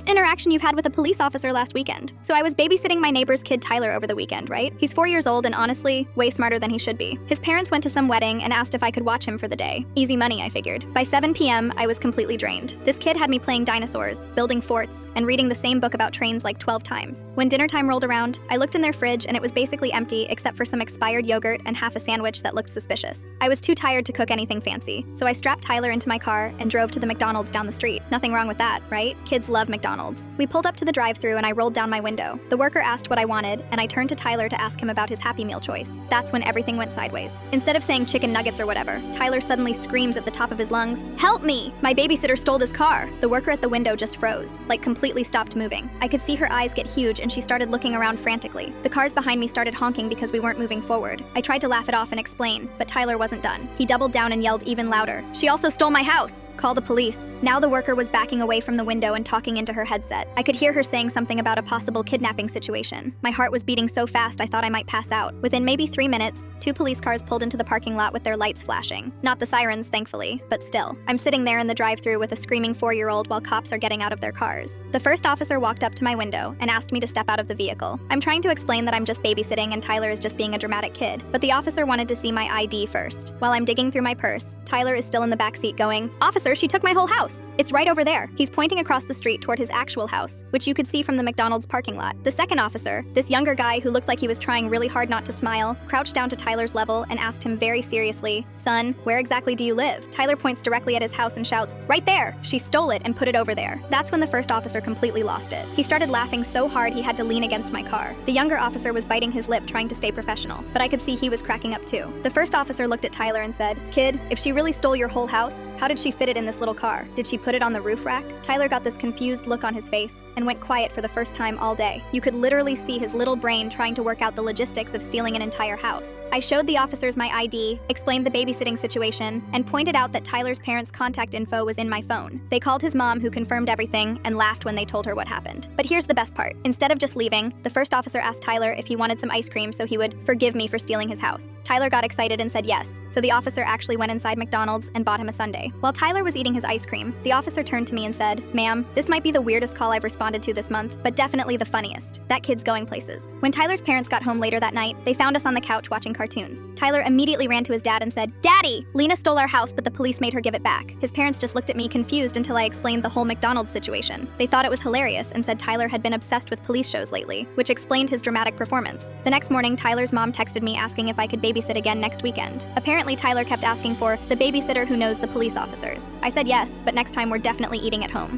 first interaction you've had with a police officer last weekend. So I was babysitting my neighbor's kid Tyler over the weekend, right? He's 4 years old and honestly, way smarter than he should be. His parents went to some wedding and asked if I could watch him for the day. Easy money, I figured. By 7 p.m., I was completely drained. This kid had me playing dinosaurs, building forts, and reading the same book about trains like 12 times. When dinner time rolled around, I looked in their fridge and it was basically empty except for some expired yogurt and half a sandwich that looked suspicious. I was too tired to cook anything fancy, so I strapped Tyler into my car and drove to the McDonald's down the street. Nothing wrong with that, right? Kids love McDonald's. We pulled up to the drive-thru and I rolled down my window. The worker asked what I wanted, and I turned to Tyler to ask him about his Happy Meal choice. That's when everything went sideways. Instead of saying chicken nuggets or whatever, Tyler suddenly screams at the top of his lungs, "Help me! My babysitter stole this car!" The worker at the window just froze, like completely stopped moving. I could see her eyes get huge and she started looking around frantically. The cars behind me started honking because we weren't moving forward. I tried to laugh it off and explain, but Tyler wasn't done. He doubled down and yelled even louder, "She also stole my house! Call the police." Now the worker was backing away from the window and talking into her headset. I could hear her saying something about a possible kidnapping situation. My heart was beating so fast I thought I might pass out. Within maybe 3 minutes, 2 police cars pulled into the parking lot with their lights flashing. Not the sirens, thankfully, but still. I'm sitting there in the drive-thru with a screaming 4-year-old while cops are getting out of their cars. The first officer walked up to my window and asked me to step out of the vehicle. I'm trying to explain that I'm just babysitting and Tyler is just being a dramatic kid, but the officer wanted to see my ID first. While I'm digging through my purse, Tyler is still in the back seat going, "Officer, she took my whole house. It's right over there." He's pointing across the street toward his actual house, which you could see from the McDonald's parking lot. The second officer, this younger guy who looked like he was trying really hard not to smile, crouched down to Tyler's level and asked him very seriously, "Son, where exactly do you live?" Tyler points directly at his house and shouts, "Right there! She stole it and put it over there." That's when the first officer completely lost it. He started laughing so hard he had to lean against my car. The younger officer was biting his lip trying to stay professional, but I could see he was cracking up too. The first officer looked at Tyler and said, "Kid, if she really stole your whole house, how did she fit it in this little car? Did she put it on the roof rack?" Tyler got this confused look on his face and went quiet for the first time all day. You could literally see his little brain trying to work out the logistics of stealing an entire house. I showed the officers my ID, explained the babysitting situation, and pointed out that Tyler's parents' contact info was in my phone. They called his mom, who confirmed everything, and laughed when they told her what happened. But here's the best part. Instead of just leaving, the first officer asked Tyler if he wanted some ice cream so he would forgive me for stealing his house. Tyler got excited and said yes, so the officer actually went inside McDonald's and bought him a sundae. While Tyler was eating his ice cream, the officer turned to me and said, "Ma'am, this might be the weirdest call I've responded to this month, but definitely the funniest. That kid's going places." When Tyler's parents got home later that night, they found us on the couch watching cartoons. Tyler immediately ran to his dad and said, "Daddy, Lena stole our house, but the police made her give it back." His parents just looked at me confused until I explained the whole McDonald's situation. They thought it was hilarious and said Tyler had been obsessed with police shows lately, which explained his dramatic performance. The next morning, Tyler's mom texted me asking if I could babysit again next weekend. Apparently, Tyler kept asking for the babysitter who knows the police officers. I said yes, but next time we're definitely eating at home.